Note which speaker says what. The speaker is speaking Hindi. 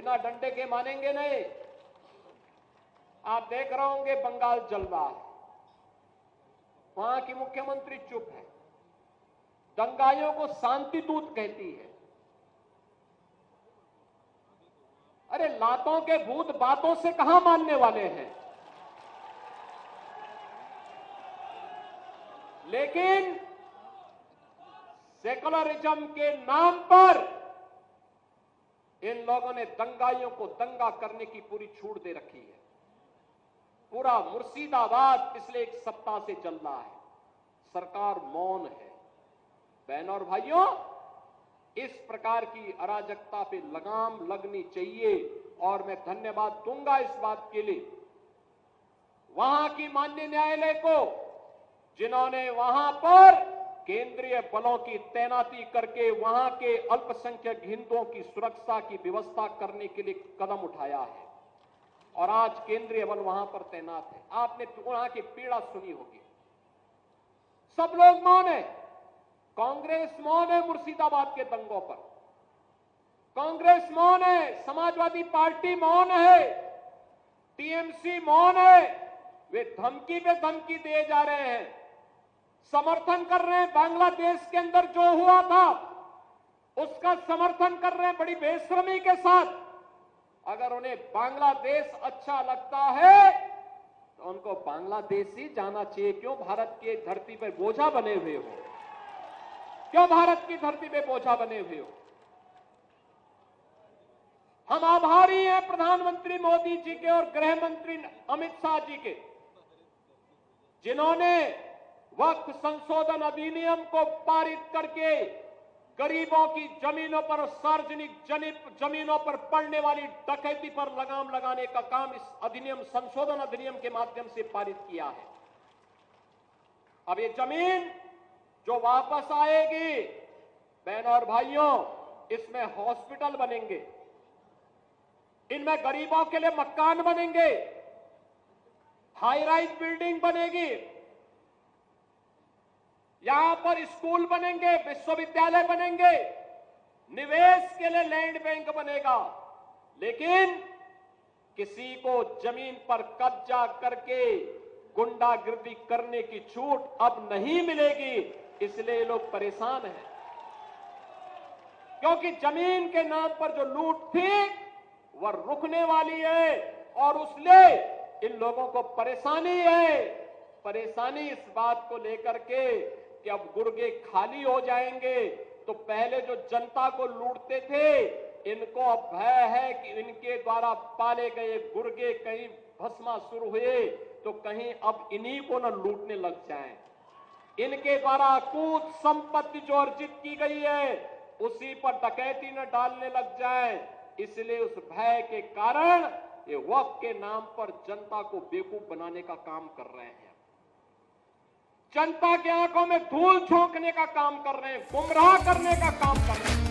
Speaker 1: बिना डंडे के मानेंगे नहीं। आप देख रहे होंगे बंगाल जल रहा है, वहां की मुख्यमंत्री चुप है, दंगाइयों को शांति दूत कहती है। अरे लातों के भूत बातों से कहां मानने वाले हैं। लेकिन सेकुलरिज्म के नाम पर इन लोगों ने दंगाइयों को दंगा करने की पूरी छूट दे रखी है। पूरा मुर्शिदाबाद पिछले एक सप्ताह से चल रहा है, सरकार मौन है। बहनों और भाइयों, इस प्रकार की अराजकता पे लगाम लगनी चाहिए और मैं धन्यवाद दूंगा इस बात के लिए वहां की माननीय न्यायालय को, जिन्होंने वहां पर केंद्रीय बलों की तैनाती करके वहां के अल्पसंख्यक हिंदुओं की सुरक्षा की व्यवस्था करने के लिए कदम उठाया है और आज केंद्रीय बल वहां पर तैनात है। आपने वहां की पीड़ा सुनी होगी। सब लोग मौन है, कांग्रेस मौन है मुर्शिदाबाद के दंगों पर, कांग्रेस मौन है, समाजवादी पार्टी मौन है, टीएमसी मौन है। वे धमकी पे धमकी दिए जा रहे हैं, समर्थन कर रहे हैं। बांग्लादेश के अंदर जो हुआ था उसका समर्थन कर रहे हैं बड़ी बेशर्मी के साथ। अगर उन्हें बांग्लादेश अच्छा लगता है तो उनको बांग्लादेश ही जाना चाहिए। क्यों भारत की धरती पर बोझा बने हुए हो? क्यों भारत की धरती पे बोझा बने हुए हो? हम आभारी हैं प्रधानमंत्री मोदी जी के और गृह मंत्री अमित शाह जी के, जिन्होंने वक्फ संशोधन अधिनियम को पारित करके गरीबों की जमीनों पर, सार्वजनिक जमीनों पर पड़ने वाली डकैती पर लगाम लगाने का काम इस अधिनियम, संशोधन अधिनियम के माध्यम से पारित किया है। अब ये जमीन जो वापस आएगी, बहनों और भाइयों, इसमें हॉस्पिटल बनेंगे, इनमें गरीबों के लिए मकान बनेंगे, हाई राइज बिल्डिंग बनेगी, यहां पर स्कूल बनेंगे, विश्वविद्यालय बनेंगे, निवेश के लिए लैंड बैंक बनेगा। लेकिन किसी को जमीन पर कब्जा करके गुंडागिर्दी करने की छूट अब नहीं मिलेगी, इसलिए लोग परेशान हैं। क्योंकि जमीन के नाम पर जो लूट थी वह रुकने वाली है और उसलिए इन लोगों को परेशानी है। परेशानी इस बात को लेकर के कि अब गुर्गे खाली हो जाएंगे, तो पहले जो जनता को लूटते थे इनको अब भय है कि इनके द्वारा पाले गए गुर्गे कहीं भस्मासुर हुए तो कहीं अब इन्हीं को न लूटने लग जाएं। इनके द्वारा अकूत संपत्ति जो अर्जित की गई है उसी पर डकैती न डालने लग जाए, इसलिए उस भय के कारण ये वक्फ के नाम पर जनता को बेवकूफ बनाने का काम कर रहे हैं, जनता की आंखों में धूल झोंकने का काम कर रहे हैं, गुमराह करने का काम कर रहे हैं।